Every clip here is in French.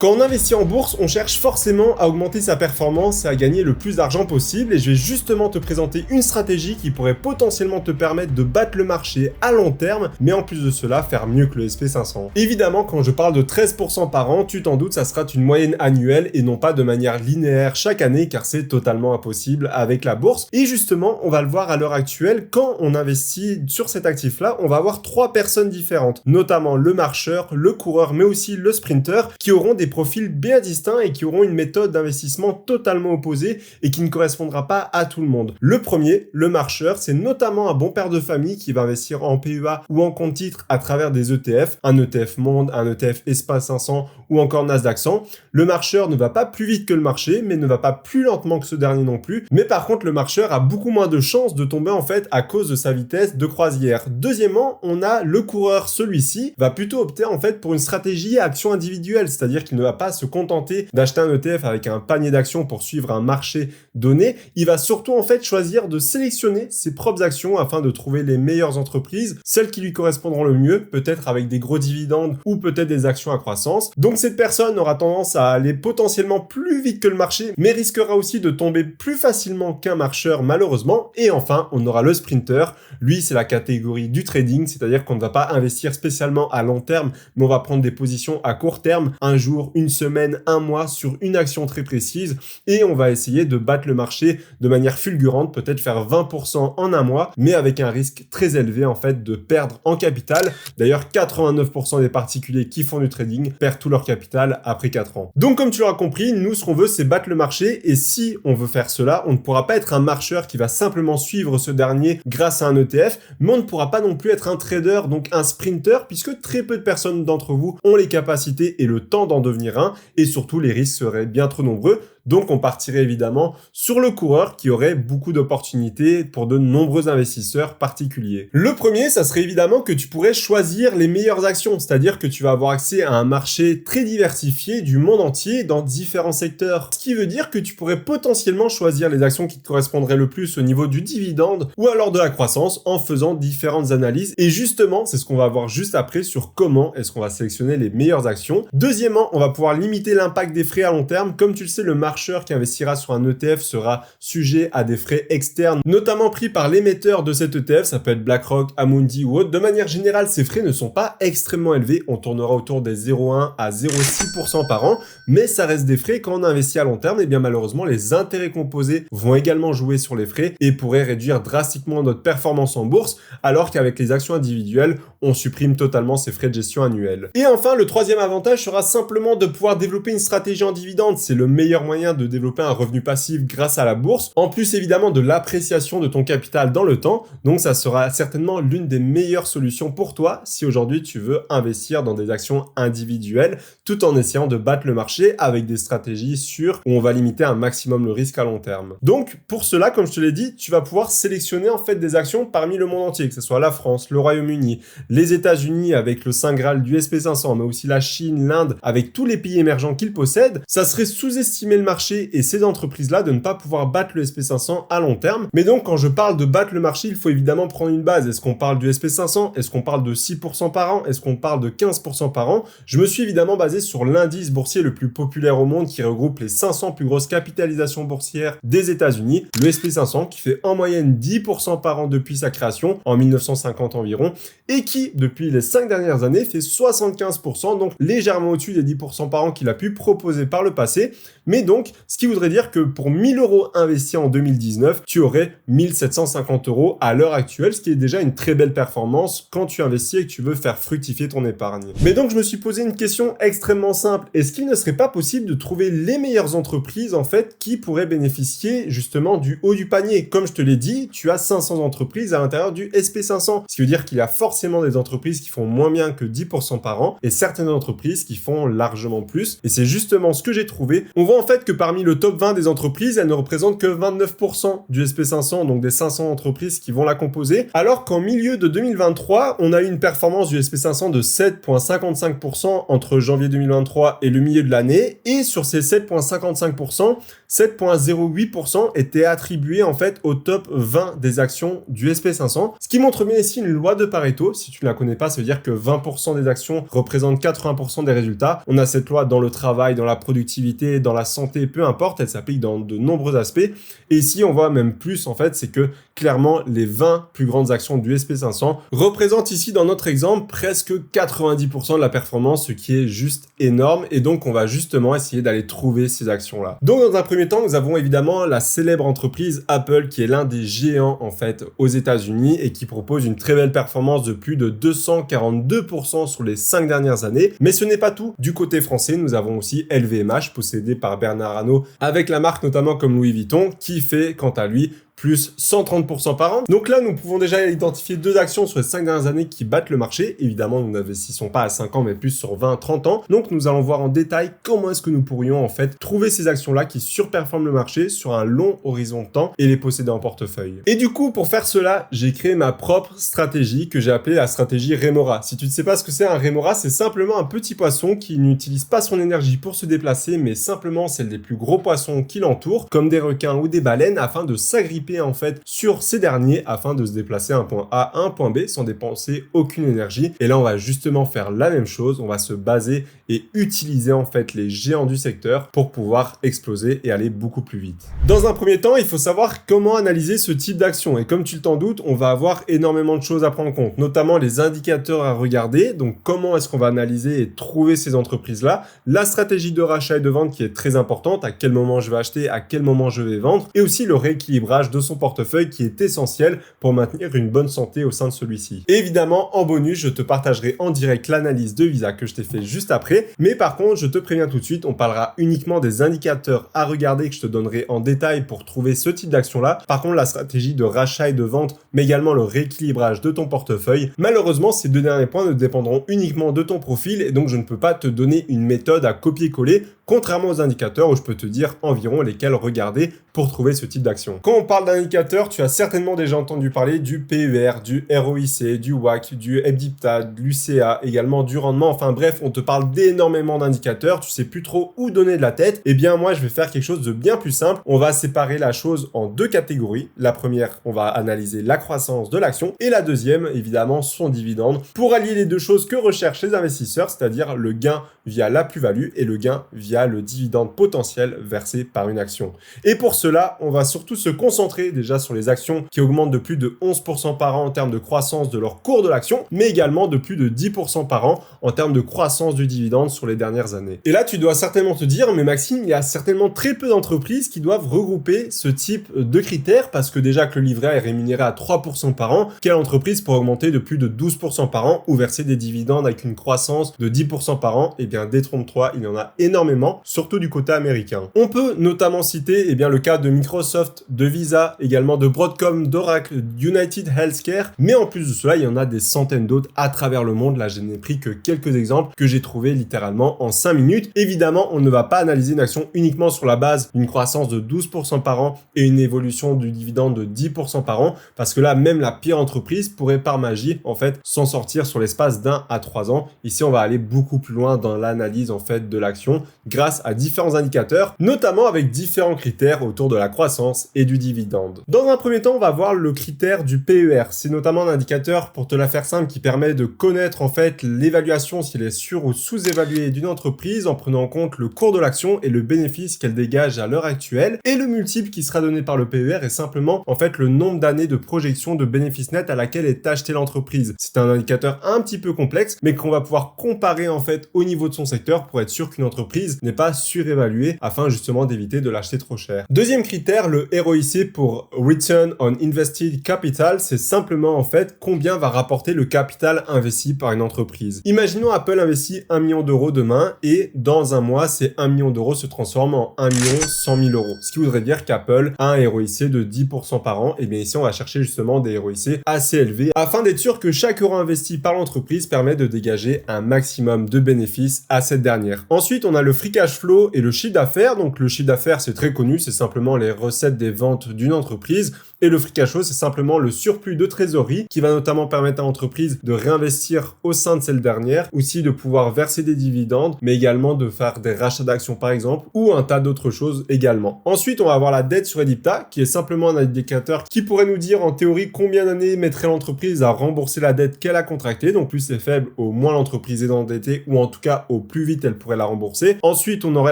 Quand on investit en bourse, on cherche forcément à augmenter sa performance et à gagner le plus d'argent possible, et je vais justement te présenter une stratégie qui pourrait potentiellement te permettre de battre le marché à long terme, mais en plus de cela, faire mieux que le SP500. Évidemment, quand je parle de 13% par an, tu t'en doutes, ça sera une moyenne annuelle et non pas de manière linéaire chaque année, car c'est totalement impossible avec la bourse. Et justement, on va le voir à l'heure actuelle, quand on investit sur cet actif-là, on va avoir trois personnes différentes, notamment le marcheur, le coureur, mais aussi le sprinter, qui auront des profils bien distincts et qui auront une méthode d'investissement totalement opposée et qui ne correspondra pas à tout le monde. Le premier, le marcheur, c'est notamment un bon père de famille qui va investir en PEA ou en compte titre à travers des ETF, un ETF Monde, un ETF Espace 500 ou encore Nasdaq 100. Le marcheur ne va pas plus vite que le marché, mais ne va pas plus lentement que ce dernier non plus. Mais par contre, le marcheur a beaucoup moins de chances de tomber en fait à cause de sa vitesse de croisière. Deuxièmement, on a le coureur. Celui-ci va plutôt opter en fait pour une stratégie à action individuelle, c'est-à-dire qu'il ne va pas se contenter d'acheter un ETF avec un panier d'actions pour suivre un marché donné. Il va surtout en fait choisir de sélectionner ses propres actions afin de trouver les meilleures entreprises, celles qui lui correspondront le mieux, peut-être avec des gros dividendes ou peut-être des actions à croissance. Donc cette personne aura tendance à aller potentiellement plus vite que le marché, mais risquera aussi de tomber plus facilement qu'un marcheur malheureusement. Et enfin, on aura le sprinter. Lui, c'est la catégorie du trading, c'est-à-dire qu'on ne va pas investir spécialement à long terme, mais on va prendre des positions à court terme, un jour, une semaine, un mois sur une action très précise, et on va essayer de battre le marché de manière fulgurante, peut-être faire 20% en un mois, mais avec un risque très élevé en fait de perdre en capital. D'ailleurs, 89% des particuliers qui font du trading perdent tout leur capital après 4 ans. Donc comme tu l'auras compris, nous ce qu'on veut c'est battre le marché, et si on veut faire cela, on ne pourra pas être un marcheur qui va simplement suivre ce dernier grâce à un ETF, mais on ne pourra pas non plus être un trader, donc un sprinter, puisque très peu de personnes d'entre vous ont les capacités et le temps d'en devenir un, et surtout les risques seraient bien trop nombreux. Donc on partirait évidemment sur le coureur qui aurait beaucoup d'opportunités pour de nombreux investisseurs particuliers. Le premier, ça serait évidemment que tu pourrais choisir les meilleures actions, c'est-à-dire que tu vas avoir accès à un marché très diversifié du monde entier dans différents secteurs. Ce qui veut dire que tu pourrais potentiellement choisir les actions qui te correspondraient le plus au niveau du dividende ou alors de la croissance en faisant différentes analyses. Et justement, c'est ce qu'on va voir juste après sur comment est-ce qu'on va sélectionner les meilleures actions. Deuxièmement, on va pouvoir limiter l'impact des frais à long terme. Comme tu le sais, le marcheur qui investira sur un ETF sera sujet à des frais externes, notamment pris par l'émetteur de cet ETF, ça peut être BlackRock, Amundi ou autre. De manière générale, ces frais ne sont pas extrêmement élevés, on tournera autour des 0,1 à 0,6% par an, mais ça reste des frais. Quand on investit à long terme, et bien malheureusement, les intérêts composés vont également jouer sur les frais et pourraient réduire drastiquement notre performance en bourse, alors qu'avec les actions individuelles, on supprime totalement ces frais de gestion annuels. Et enfin, le troisième avantage sera simplement de pouvoir développer une stratégie en dividende. C'est le meilleur moyen de développer un revenu passif grâce à la bourse, en plus évidemment de l'appréciation de ton capital dans le temps. Donc ça sera certainement l'une des meilleures solutions pour toi si aujourd'hui tu veux investir dans des actions individuelles tout en essayant de battre le marché avec des stratégies sûres où on va limiter un maximum le risque à long terme. Donc pour cela, comme je te l'ai dit, tu vas pouvoir sélectionner en fait des actions parmi le monde entier, que ce soit la France, le Royaume-Uni, les États-Unis avec le Saint Graal du SP500, mais aussi la Chine, l'Inde avec tous les pays émergents qu'ils possèdent. Ça serait sous-estimer le marché et ces entreprises-là de ne pas pouvoir battre le SP500 à long terme. Mais donc, quand je parle de battre le marché, il faut évidemment prendre une base. Est-ce qu'on parle du SP500? Est-ce qu'on parle de 6% par an? Est-ce qu'on parle de 15% par an? Je me suis évidemment basé sur l'indice boursier le plus populaire au monde qui regroupe les 500 plus grosses capitalisations boursières des États-Unis, le SP500, qui fait en moyenne 10% par an depuis sa création, en 1950 environ, et qui, depuis les 5 dernières années, fait 75%, donc légèrement au-dessus des 10% par an qu'il a pu proposer par le passé. Mais donc, ce qui voudrait dire que pour 1000 € investis en 2019, tu aurais 1750 € à l'heure actuelle, ce qui est déjà une très belle performance quand tu investis et que tu veux faire fructifier ton épargne. Mais donc, je me suis posé une question extrêmement simple. Est-ce qu'il ne serait pas possible de trouver les meilleures entreprises, en fait, qui pourraient bénéficier justement du haut du panier? Comme je te l'ai dit, tu as 500 entreprises à l'intérieur du SP500, ce qui veut dire qu'il y a forcément des entreprises qui font moins bien que 10% par an et certaines entreprises qui font largement plus. Et c'est justement ce que j'ai trouvé. On voit en fait que parmi le top 20 des entreprises, elles ne représentent que 29% du SP500, donc des 500 entreprises qui vont la composer, alors qu'en milieu de 2023, on a eu une performance du SP500 de 7,55% entre janvier 2023 et le milieu de l'année, et sur ces 7,55%, 7,08% étaient attribués en fait au top 20 des actions du SP500, ce qui montre bien ici une loi de Pareto. Si tu ne la connais pas, ça veut dire que 20% des actions représentent 80% des résultats. On a cette loi dans le travail, dans la productivité, dans la santé, peu importe, elle s'applique dans de nombreux aspects. Et ici, on voit même plus, en fait, c'est que clairement, les 20 plus grandes actions du SP500 représentent ici, dans notre exemple, presque 90% de la performance, ce qui est juste énorme. Et donc, on va justement essayer d'aller trouver ces actions-là. Donc, dans un premier temps, nous avons évidemment la célèbre entreprise Apple, qui est l'un des géants, en fait, aux États-Unis et qui propose une très belle performance de plus de 242% sur les 5 dernières années. Mais ce n'est pas tout. Du côté français, nous avons aussi LVMH, possédé par Bernard Arnault, avec la marque notamment comme Louis Vuitton, qui fait, quant à lui, plus 130% par an. Donc là, nous pouvons déjà identifier 2 actions sur les 5 dernières années qui battent le marché. Évidemment, nous n'investissons pas à 5 ans, mais plus sur 20-30 ans. Donc, nous allons voir en détail comment est-ce que nous pourrions, en fait, trouver ces actions-là qui surperforment le marché sur un long horizon de temps et les posséder en portefeuille. Et du coup, pour faire cela, j'ai créé ma propre stratégie que j'ai appelée la stratégie Remora. Si tu ne sais pas ce que c'est un Remora, c'est simplement un petit poisson qui n'utilise pas son énergie pour se déplacer, mais simplement celle des plus gros poissons qui l'entourent, comme des requins ou des baleines, afin de s'agripper en fait sur ces derniers afin de se déplacer d'un point A à un point B sans dépenser aucune énergie. Et là, on va justement faire la même chose. On va se baser et utiliser en fait les géants du secteur pour pouvoir exploser et aller beaucoup plus vite. Dans un premier temps, il faut savoir comment analyser ce type d'action. Et comme tu t'en doutes, on va avoir énormément de choses à prendre en compte, notamment les indicateurs à regarder. Donc, comment est-ce qu'on va analyser et trouver ces entreprises-là? La stratégie de rachat et de vente qui est très importante. À quel moment je vais acheter, à quel moment je vais vendre. Et aussi le rééquilibrage de son portefeuille qui est essentiel pour maintenir une bonne santé au sein de celui-ci. Et évidemment, en bonus, je te partagerai en direct l'analyse de Visa que je t'ai fait juste après. Mais par contre, je te préviens tout de suite, on parlera uniquement des indicateurs à regarder que je te donnerai en détail pour trouver ce type d'action-là. Par contre, la stratégie de rachat et de vente, mais également le rééquilibrage de ton portefeuille, malheureusement, ces 2 derniers points ne dépendront uniquement de ton profil et donc je ne peux pas te donner une méthode à copier-coller, contrairement aux indicateurs où je peux te dire environ lesquels regarder pour trouver ce type d'action. Quand on parle d'indicateurs, tu as certainement déjà entendu parler du PER, du ROIC, du WACC, du EBITDA, de l'UCA, également du rendement. Enfin bref, on te parle d'énormément d'indicateurs, tu sais plus trop où donner de la tête. Eh bien moi, je vais faire quelque chose de bien plus simple. On va séparer la chose en 2 catégories. La première, on va analyser la croissance de l'action et la deuxième, évidemment, son dividende pour allier les 2 choses que recherchent les investisseurs, c'est-à-dire le gain via la plus-value et le gain via le dividende potentiel versé par une action. Et pour cela, on va surtout se concentrer déjà sur les actions qui augmentent de plus de 11% par an en termes de croissance de leur cours de l'action, mais également de plus de 10% par an en termes de croissance du dividende sur les dernières années. Et là, tu dois certainement te dire, mais Maxime, il y a certainement très peu d'entreprises qui doivent regrouper ce type de critères parce que déjà que le livret A est rémunéré à 3% par an, quelle entreprise pourrait augmenter de plus de 12% par an ou verser des dividendes avec une croissance de 10% par an? Eh bien, détrompe-toi, il y en a énormément, surtout du côté américain. On peut notamment citer le cas de Microsoft, de Visa, également de Broadcom, d'Oracle, d'United Healthcare, mais en plus de cela, il y en a des centaines d'autres à travers le monde. Là, je n'ai pris que quelques exemples que j'ai trouvés littéralement en 5 minutes. Évidemment, on ne va pas analyser une action uniquement sur la base d'une croissance de 12% par an et une évolution du dividende de 10% par an, parce que là, même la pire entreprise pourrait par magie, en fait, s'en sortir sur l'espace d'1 à 3 ans. Ici, on va aller beaucoup plus loin dans l'analyse, en fait, de l'action grâce à différents indicateurs, notamment avec différents critères autour de la croissance et du dividende. Dans un premier temps, on va voir le critère du PER. C'est notamment un indicateur, pour te la faire simple, qui permet de connaître, en fait, l'évaluation, si elle est sur- ou sous-évaluée d'une entreprise en prenant en compte le cours de l'action et le bénéfice qu'elle dégage à l'heure actuelle. Et le multiple qui sera donné par le PER est simplement, en fait, le nombre d'années de projection de bénéfice net à laquelle est achetée l'entreprise. C'est un indicateur un petit peu complexe, mais qu'on va pouvoir comparer, en fait, au niveau de son secteur pour être sûr qu'une entreprise n'est pas surévaluée afin justement d'éviter de l'acheter trop cher. Deuxième critère, le ROIC pour Return on Invested Capital, c'est simplement en fait combien va rapporter le capital investi par une entreprise. Imaginons Apple investit 1 million d'euros demain et dans un mois, ces 1 million d'euros se transforment en 1 100 000 euros. Ce qui voudrait dire qu'Apple a un ROIC de 10% par an. Et bien ici, on va chercher justement des ROIC assez élevés afin d'être sûr que chaque euro investi par l'entreprise permet de dégager un maximum de bénéfices à cette dernière. Ensuite, on a le free cash flow et le chiffre d'affaires. Donc le chiffre d'affaires, c'est très connu, c'est simplement les recettes des ventes d'une d'une entreprise. Et le free cash flow, c'est simplement le surplus de trésorerie qui va notamment permettre à l'entreprise de réinvestir au sein de celle dernière, aussi de pouvoir verser des dividendes, mais également de faire des rachats d'actions par exemple, ou un tas d'autres choses également. Ensuite, on va avoir la dette sur EBITDA, qui est simplement un indicateur qui pourrait nous dire en théorie combien d'années mettrait l'entreprise à rembourser la dette qu'elle a contractée. Donc plus c'est faible, au moins l'entreprise est endettée, ou en tout cas au plus vite elle pourrait la rembourser. Ensuite, on aurait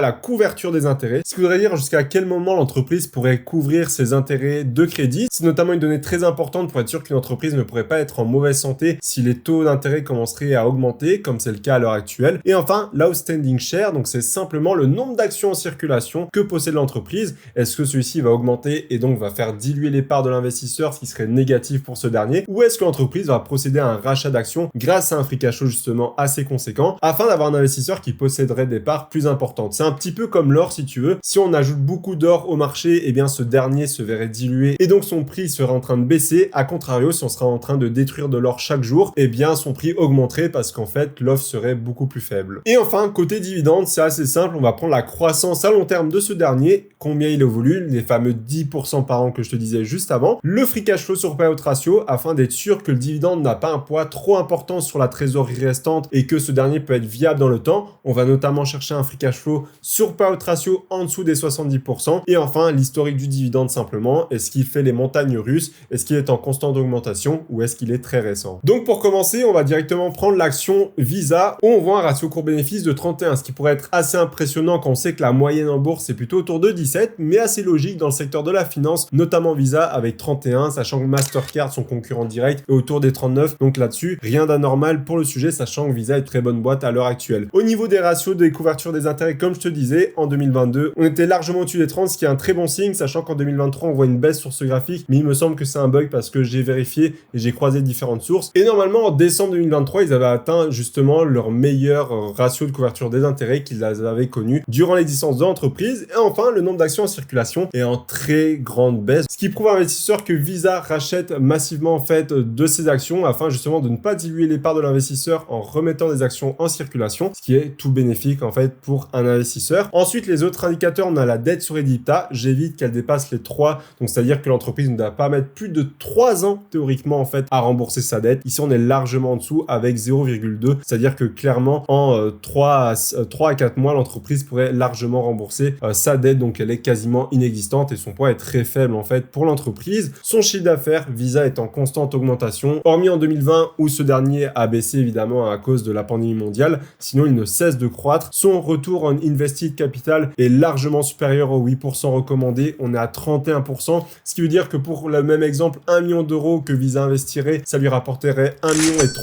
la couverture des intérêts, ce qui voudrait dire jusqu'à quel moment l'entreprise pourrait couvrir ses intérêts de crédit. C'est notamment une donnée très importante pour être sûr qu'une entreprise ne pourrait pas être en mauvaise santé si les taux d'intérêt commenceraient à augmenter, comme c'est le cas à l'heure actuelle. Et enfin, l'outstanding share, donc c'est simplement le nombre d'actions en circulation que possède l'entreprise. Est-ce que celui-ci va augmenter et donc va faire diluer les parts de l'investisseur, ce qui serait négatif pour ce dernier, ou est-ce que l'entreprise va procéder à un rachat d'actions grâce à un free cash flow justement assez conséquent, afin d'avoir un investisseur qui posséderait des parts plus importantes. C'est un petit peu comme l'or si tu veux. Si on ajoute beaucoup d'or au marché, eh bien ce dernier se verrait diluer et donc son prix serait en train de baisser. A contrario, si on serait en train de détruire de l'or chaque jour, eh bien son prix augmenterait parce qu'en fait l'offre serait beaucoup plus faible. Et enfin, côté dividende, c'est assez simple, on va prendre la croissance à long terme de ce dernier, combien il évolue, les fameux 10% par an que je te disais juste avant, le free cash flow sur payout ratio, afin d'être sûr que le dividende n'a pas un poids trop important sur la trésorerie restante et que ce dernier peut être viable dans le temps. On va notamment chercher un free cash flow sur payout ratio en dessous des 70%. Et enfin, l'historique du dividende simplement, est-ce qu'il fait les montagnes russes, est-ce qu'il est en constante augmentation ou est-ce qu'il est très récent. Donc pour commencer, on va directement prendre l'action Visa où on voit un ratio court-bénéfice de 31, ce qui pourrait être assez impressionnant quand on sait que la moyenne en bourse est plutôt autour de 17, mais assez logique dans le secteur de la finance, notamment Visa avec 31, sachant que Mastercard, son concurrent direct, est autour des 39. Donc là-dessus, rien d'anormal pour le sujet, sachant que Visa est une très bonne boîte à l'heure actuelle. Au niveau des ratios des couvertures des intérêts, comme je te disais, en 2022, on était largement au-dessus des 30, ce qui est un très bon signe, sachant qu'en 2023, on voit une baisse sur ce graphique, mais il me semble que c'est un bug parce que j'ai vérifié et j'ai croisé différentes sources. Et normalement, en décembre 2023, ils avaient atteint justement leur meilleur ratio de couverture des intérêts qu'ils avaient connu durant l'existence de l'entreprise. Et enfin, le nombre d'actions en circulation est en très grande baisse, ce qui prouve à l'investisseur que Visa rachète massivement en fait de ses actions afin justement de ne pas diluer les parts de l'investisseur en remettant des actions en circulation, ce qui est tout bénéfique en fait pour un investisseur. Ensuite, les autres indicateurs, on a la dette sur EBITDA, j'évite qu'elle dépasse les 3, donc c'est-à-dire que l'entreprise ne doit pas mettre plus de 3 ans théoriquement en fait à rembourser sa dette. Ici, on est largement en dessous avec 0,2, c'est-à-dire que clairement en 3 à 4 mois, l'entreprise pourrait largement rembourser sa dette, donc elle est quasiment inexistante et son poids est très faible en fait pour l'entreprise. Son chiffre d'affaires, Visa est en constante augmentation, hormis en 2020 où ce dernier a baissé évidemment à cause de la pandémie mondiale, sinon il ne cesse de croître. Son retour en invested capital est largement supérieur aux 8% recommandés, on est à 31%, ce qui veut dire que pour le même exemple, 1 million d'euros que Visa investirait, ça lui rapporterait 1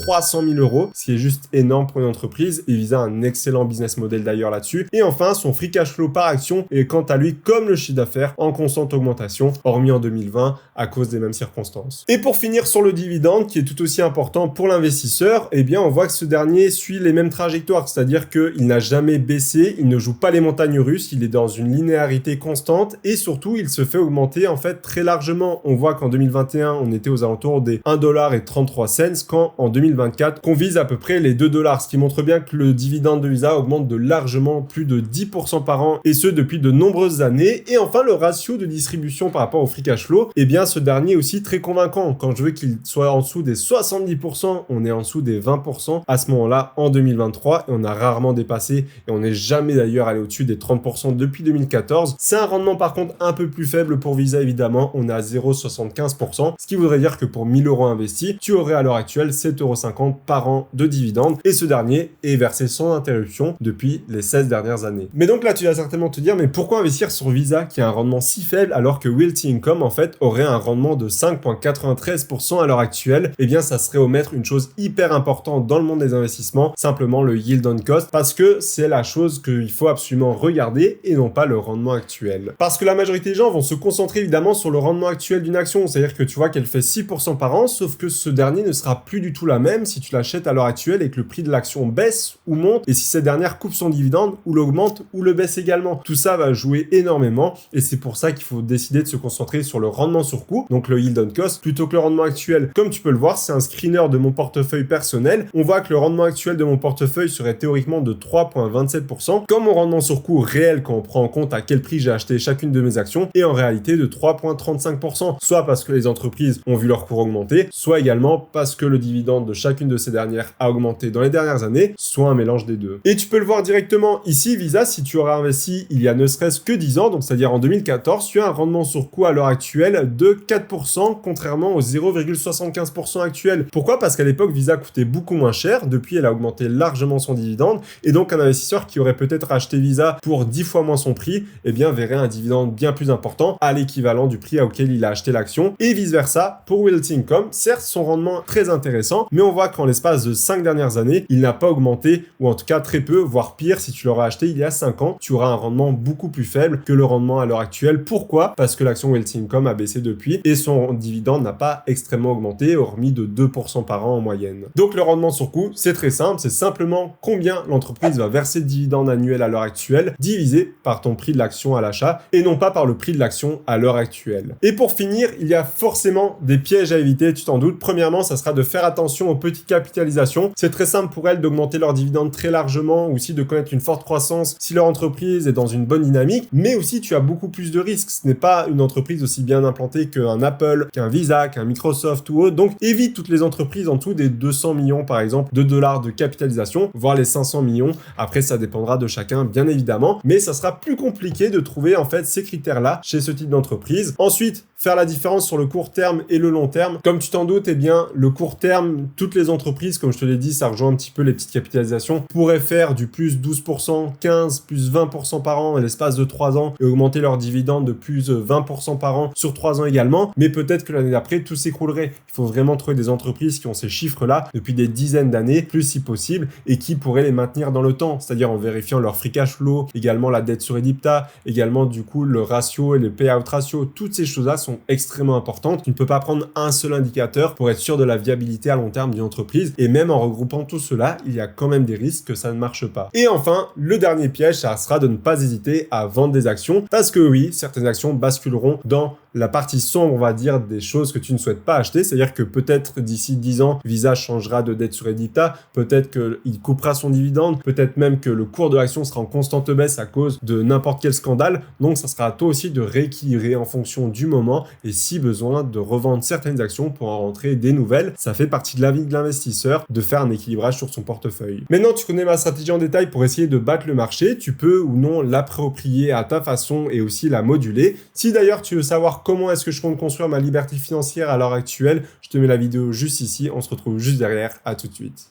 300 000 euros, ce qui est juste énorme pour une entreprise, et Visa a un excellent business model d'ailleurs là-dessus. Et enfin, son free cash flow par action est quant à lui, comme le chiffre d'affaires, en constante augmentation, hormis en 2020 à cause des mêmes circonstances. Et pour finir sur le dividende, qui est tout aussi important pour l'investisseur, eh bien on voit que ce dernier suit les mêmes trajectoires, c'est-à-dire qu'il n'a jamais baissé, il ne joue pas les montagnes russes, il est dans une linéarité constante et surtout il se fait augmenter en fait très largement. On voit qu'en 2021 on était aux alentours des 1,33$, quand en 2024 qu'on vise à peu près les 2$, ce qui montre bien que le dividende de Visa augmente de largement plus de 10% par an et ce depuis de nombreuses années. Et enfin le ratio de distribution par rapport au free cash flow, eh bien ce dernier est aussi très convaincant. Quand je veux qu'il soit en dessous des 70%, on est en dessous des 20% à ce moment-là en 2023 et on a rarement dépassé et on n'est jamais d'ailleurs allé au-dessus des 30% depuis 2014. C'est un rendement par contre un peu plus faible pour Visa évidemment, on est à 0,75%, ce qui voudrait dire que pour 1000 euros investis, tu aurais à l'heure actuelle 7,50€ par an de dividendes et ce dernier est versé sans interruption depuis les 16 dernières années. Mais donc là tu vas certainement te dire mais pourquoi investir sur Visa qui a un rendement si faible alors que Realty Income en fait aurait un rendement de 5,93% à l'heure actuelle? Eh bien ça serait omettre une chose hyper importante dans le monde des investissements, simplement le yield on cost, parce que c'est la chose qu'il faut absolument regarder et non pas le rendement actuel. Parce que la majorité des gens vont se concentrer évidemment sur le rendement actuel d'une action, c'est-à-dire que tu vois qu'elle fait 6% par an, sauf que ce dernier ne sera plus du tout la même si tu l'achètes à l'heure actuelle et que le prix de l'action baisse ou monte, et si cette dernière coupe son dividende ou l'augmente ou le baisse également. Tout ça va jouer énormément et c'est pour ça qu'il faut décider de se concentrer sur le rendement sur coût, donc le yield on cost, plutôt que le rendement actuel. Comme tu peux le voir, c'est un screener de mon portefeuille personnel. On voit que le rendement actuel de mon portefeuille serait théoriquement de 3,27%, comme mon rendement sur coût réel quand on prend en compte à quel prix j'ai acheté chacune de mes actions, et en réalité de de 3,35%, soit parce que les entreprises ont vu leur cours augmenter, soit également parce que le dividende de chacune de ces dernières a augmenté dans les dernières années, soit un mélange des deux. Et tu peux le voir directement ici, Visa, si tu aurais investi il y a ne serait-ce que 10 ans, donc c'est-à-dire en 2014, tu as un rendement sur coût à l'heure actuelle de 4%, contrairement aux 0,75% actuels. Pourquoi? Parce qu'à l'époque, Visa coûtait beaucoup moins cher. Depuis, elle a augmenté largement son dividende. Et donc, un investisseur qui aurait peut-être acheté Visa pour 10 fois moins son prix, eh bien, verrait un dividende bien plus important à l'équivalent du prix auquel il a acheté l'action. Et vice-versa pour Realty Income. Certes, son rendement est très intéressant, mais on voit qu'en l'espace de 5 dernières années, il n'a pas augmenté, ou en tout cas très peu, voire pire. Si tu l'aurais acheté il y a 5 ans, tu auras un rendement beaucoup plus faible que le rendement à l'heure actuelle. Pourquoi? Parce que l'action Realty Income a baissé depuis et son dividende n'a pas extrêmement augmenté, hormis de 2% par an en moyenne. Donc le rendement sur coût, c'est très simple, c'est simplement combien l'entreprise va verser de dividendes annuels à l'heure actuelle, divisé par ton prix de l'action à l'achat, et non pas par le prix de l'action à l'heure actuelle. Et pour finir, il y a forcément des pièges à éviter, tu t'en doutes. Premièrement, ça sera de faire attention aux petites capitalisations. C'est très simple pour elles d'augmenter leurs dividendes très largement, ou aussi de connaître une forte croissance si leur entreprise est dans une bonne dynamique, mais aussi tu as beaucoup plus de risques. Ce n'est pas une entreprise aussi bien implantée qu'un Apple, qu'un Visa, qu'un Microsoft ou autre. Donc évite toutes les entreprises en dessous des 200 millions par exemple de dollars de capitalisation, voire les 500 millions. Après, ça dépendra de chacun bien évidemment, mais ça sera plus compliqué de trouver en fait ces critères-là chez ce type d'entreprise. Ensuite, faire la différence sur le court terme et le long terme. Comme tu t'en doutes, eh bien, le court terme, toutes les entreprises, comme je te l'ai dit, ça rejoint un petit peu les petites capitalisations, pourraient faire du plus 12%, 15, plus 20% par an à l'espace de 3 ans et augmenter leurs dividendes de plus 20% par an sur 3 ans également. Mais peut-être que l'année d'après, tout s'écroulerait. Il faut vraiment trouver des entreprises qui ont ces chiffres-là depuis des dizaines d'années, plus si possible, et qui pourraient les maintenir dans le temps, c'est-à-dire en vérifiant leur free cash flow, également la dette sur EBITDA, également du coup le ratio et le payout ratio. Toutes ces choses-là sont extrêmement importantes. Tu ne peux pas prendre un seul indicateur pour être sûr de la viabilité à long terme d'une entreprise. Et même en regroupant tout cela, il y a quand même des risques que ça ne marche pas. Et enfin, le dernier piège, ça sera de ne pas hésiter à vendre des actions. Parce que oui, certaines actions basculeront dans la partie sombre, on va dire, des choses que tu ne souhaites pas acheter. C'est-à-dire que peut-être d'ici 10 ans, Visa changera de dette sur EBITDA. Peut-être qu'il coupera son dividende. Peut-être même que le cours de l'action sera en constante baisse à cause de n'importe quel scandale. Donc, ça sera à toi aussi de rééquilibrer en fonction du moment et si besoin de revendre certaines actions pour en rentrer des nouvelles. Ça fait partie de la vie de l'investisseur de faire un équilibrage sur son portefeuille. Maintenant, tu connais ma stratégie en détail pour essayer de battre le marché. Tu peux ou non l'approprier à ta façon et aussi la moduler. Si d'ailleurs tu veux savoir comment est-ce que je compte construire ma liberté financière à l'heure actuelle, je te mets la vidéo juste ici. On se retrouve juste derrière. À tout de suite.